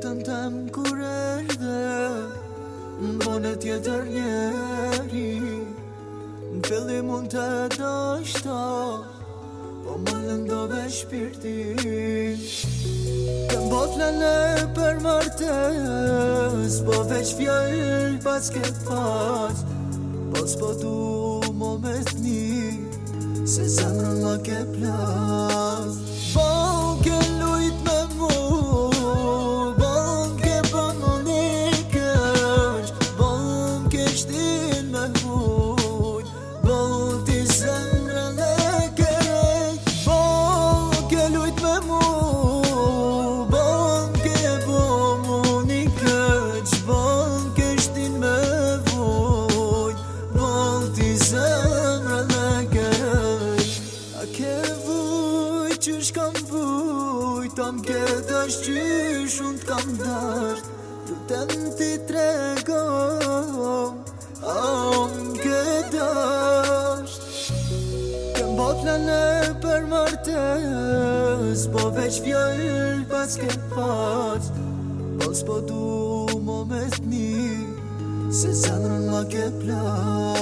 jetën tem kur erdhe, m'bone tjetër njeri. N'fillim mund të dashta, po më lëndove shpirtin. Këm bot lële për martes, po veç fjall pas ke pas. Po s'po du mo me thni, se zemrën la ke plas. Po ke lujt me mu, po ke bën më nikësh, po ke shtin me hujt, po ti zemrën e kerek. Po ke lujt me mu, po ke bën më nikësh, po ke shtin me hujt, po ti zemrën e kerek. A ke vujt qysh kam vujt, ta m'ke dash qysh unë t'kam dasht. Lutem ti tregom, a m'ke dasht. Këm bot lële për martes, po veç fjall pas ke pas. Po s'po du mo me thni, se zemrën la ke plas.